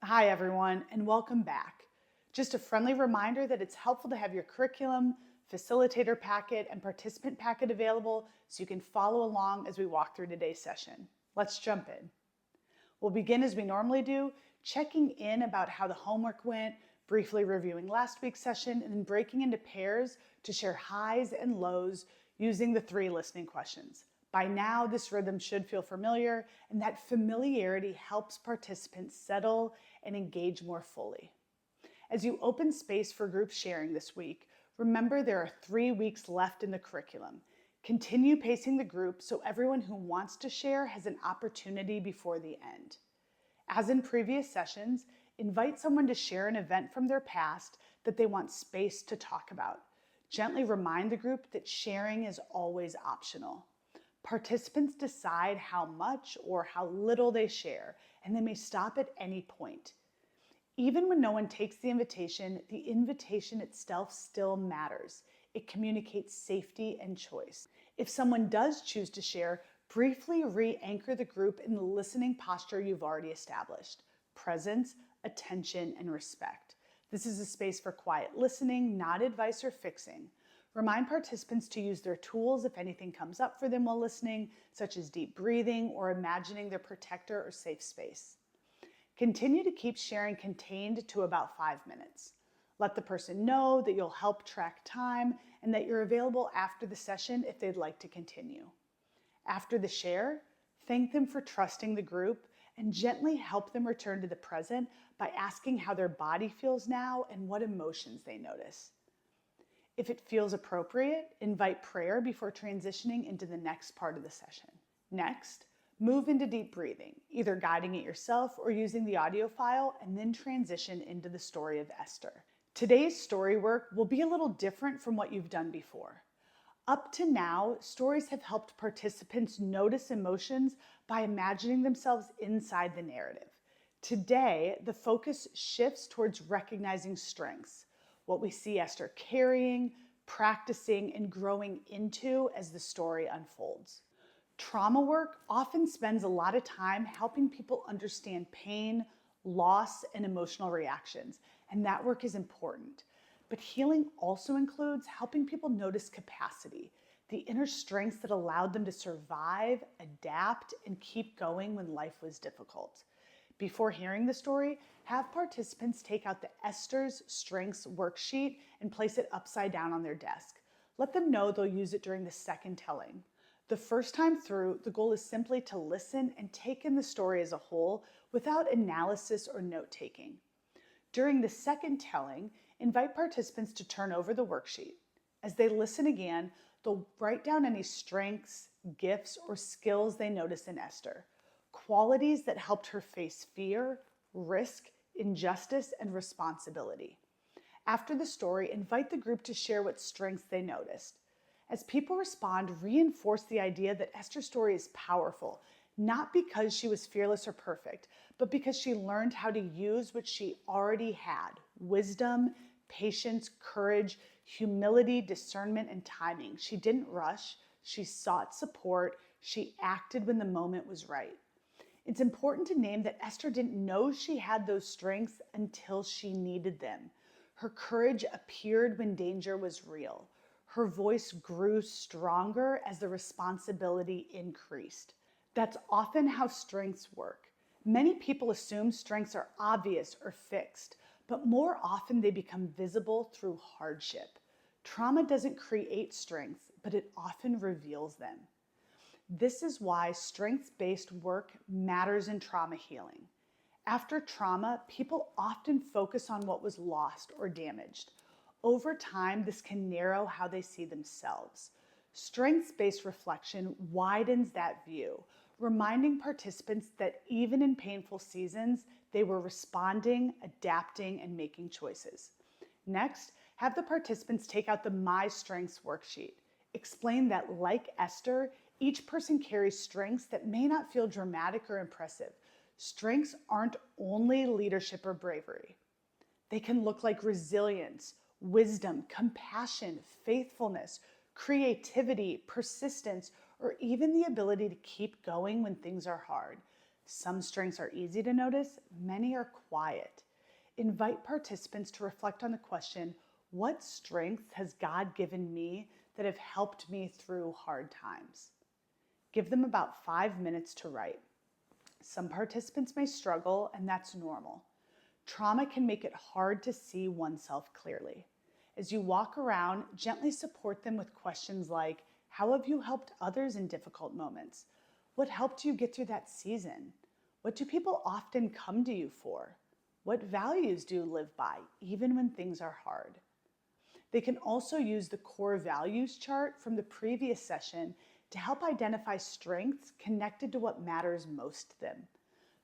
Hi, everyone, and welcome back. Just a friendly reminder that it's helpful to have your curriculum, facilitator packet, and participant packet available so you can follow along as we walk through today's session. Let's jump in. We'll begin as we normally do, checking in about how the homework went, briefly reviewing last week's session, and then breaking into pairs to share highs and lows using the 3 listening questions. By now, this rhythm should feel familiar, and that familiarity helps participants settle and engage more fully. As you open space for group sharing this week, remember there are 3 weeks left in the curriculum. Continue pacing the group so everyone who wants to share has an opportunity before the end. As in previous sessions, invite someone to share an event from their past that they want space to talk about. Gently remind the group that sharing is always optional. Participants decide how much or how little they share, and they may stop at any point. Even when no one takes the invitation itself still matters. It communicates safety and choice. If someone does choose to share, briefly re-anchor the group in the listening posture you've already established: presence, attention, and respect. This is a space for quiet listening, not advice or fixing. Remind participants to use their tools if anything comes up for them while listening, such as deep breathing or imagining their protector or safe space. Continue to keep sharing contained to about 5 minutes. Let the person know that you'll help track time and that you're available after the session if they'd like to continue. After the share, thank them for trusting the group and gently help them return to the present by asking how their body feels now and what emotions they notice. If it feels appropriate, invite prayer before transitioning into the next part of the session. Next, move into deep breathing, either guiding it yourself or using the audio file, and then transition into the story of Esther. Today's story work will be a little different from what you've done before. Up to now, stories have helped participants notice emotions by imagining themselves inside the narrative. Today, the focus shifts towards recognizing strengths, what we see Esther carrying, practicing, and growing into as the story unfolds. Trauma work often spends a lot of time helping people understand pain, loss, and emotional reactions, and that work is important. But healing also includes helping people notice capacity, the inner strengths that allowed them to survive, adapt, and keep going when life was difficult. Before hearing the story, have participants take out the Esther's Strengths worksheet and place it upside down on their desk. Let them know they'll use it during the second telling. The first time through, the goal is simply to listen and take in the story as a whole without analysis or note-taking. During the second telling, invite participants to turn over the worksheet. As they listen again, they'll write down any strengths, gifts, or skills they notice in Esther, qualities that helped her face fear, risk, injustice, and responsibility. After the story, invite the group to share what strengths they noticed. As people respond, reinforce the idea that Esther's story is powerful, not because she was fearless or perfect, but because she learned how to use what she already had: wisdom, patience, courage, humility, discernment, and timing. She didn't rush, she sought support, she acted when the moment was right. It's important to name that Esther didn't know she had those strengths until she needed them. Her courage appeared when danger was real. Her voice grew stronger as the responsibility increased. That's often how strengths work. Many people assume strengths are obvious or fixed, but more often they become visible through hardship. Trauma doesn't create strengths, but it often reveals them. This is why strengths-based work matters in trauma healing. After trauma, people often focus on what was lost or damaged. Over time, this can narrow how they see themselves. Strengths-based reflection widens that view, reminding participants that even in painful seasons, they were responding, adapting, and making choices. Next, have the participants take out the My Strengths worksheet. Explain that, like Esther, each person carries strengths that may not feel dramatic or impressive. Strengths aren't only leadership or bravery. They can look like resilience, wisdom, compassion, faithfulness, creativity, persistence, or even the ability to keep going when things are hard. Some strengths are easy to notice, many are quiet. Invite participants to reflect on the question, what strengths has God given me that have helped me through hard times? Give them about 5 minutes to write. Some participants may struggle, and that's normal. Trauma can make it hard to see oneself clearly. As you walk around, gently support them with questions like, how have you helped others in difficult moments? What helped you get through that season? What do people often come to you for? What values do you live by, even when things are hard? They can also use the core values chart from the previous session to help identify strengths connected to what matters most to them.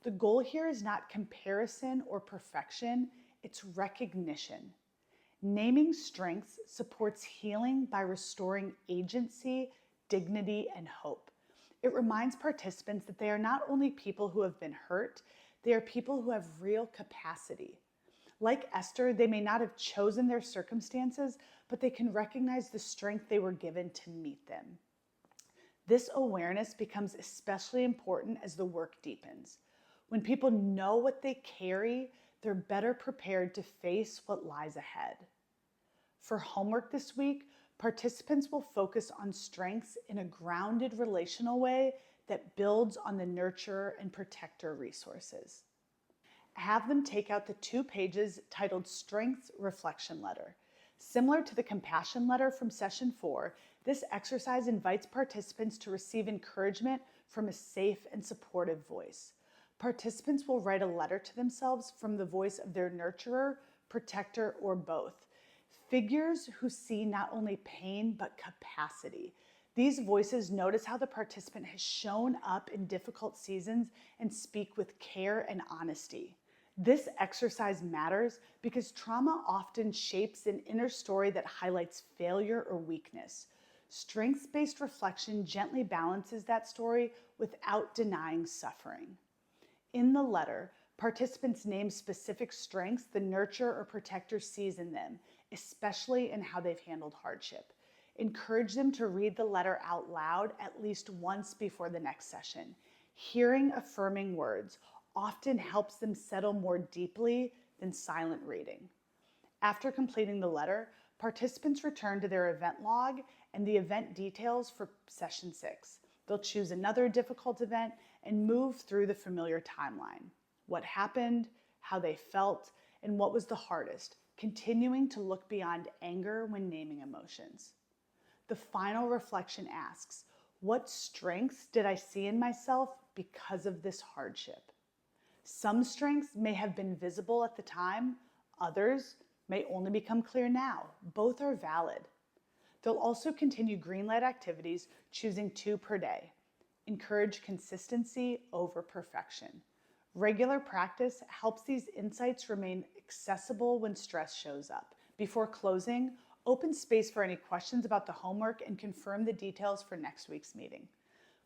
The goal here is not comparison or perfection, it's recognition. Naming strengths supports healing by restoring agency, dignity, and hope. It reminds participants that they are not only people who have been hurt, they are people who have real capacity. Like Esther, they may not have chosen their circumstances, but they can recognize the strength they were given to meet them. This awareness becomes especially important as the work deepens. When people know what they carry, they're better prepared to face what lies ahead. For homework this week, participants will focus on strengths in a grounded relational way that builds on the nurturer and protector resources. Have them take out the 2 pages titled Strengths Reflection Letter. Similar to the compassion letter from session 4, this exercise invites participants to receive encouragement from a safe and supportive voice. Participants will write a letter to themselves from the voice of their nurturer, protector, or both. Figures who see not only pain, but capacity. These voices notice how the participant has shown up in difficult seasons and speak with care and honesty. This exercise matters because trauma often shapes an inner story that highlights failure or weakness. Strengths-based reflection gently balances that story without denying suffering. In the letter, participants name specific strengths the nurturer or protector sees in them, especially in how they've handled hardship. Encourage them to read the letter out loud at least once before the next session. Hearing affirming words often helps them settle more deeply than silent reading. After completing the letter, participants return to their event log and the event details for session 6. They'll choose another difficult event and move through the familiar timeline. What happened, how they felt, and what was the hardest, continuing to look beyond anger when naming emotions. The final reflection asks, what strengths did I see in myself because of this hardship? Some strengths may have been visible at the time, others may only become clear now. Both are valid. They'll also continue green light activities, choosing 2 per day. Encourage consistency over perfection. Regular practice helps these insights remain accessible when stress shows up. Before closing, open space for any questions about the homework and confirm the details for next week's meeting.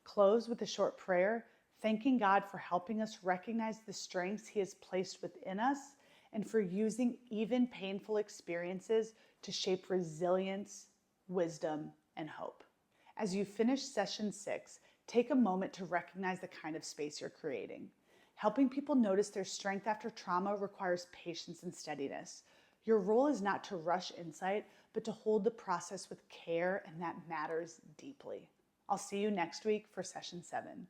Close with a short prayer, thanking God for helping us recognize the strengths He has placed within us and for using even painful experiences to shape resilience, wisdom, and hope. As you finish session 6, take a moment to recognize the kind of space you're creating. Helping people notice their strength after trauma requires patience and steadiness. Your role is not to rush insight, but to hold the process with care, and that matters deeply. I'll see you next week for session 7.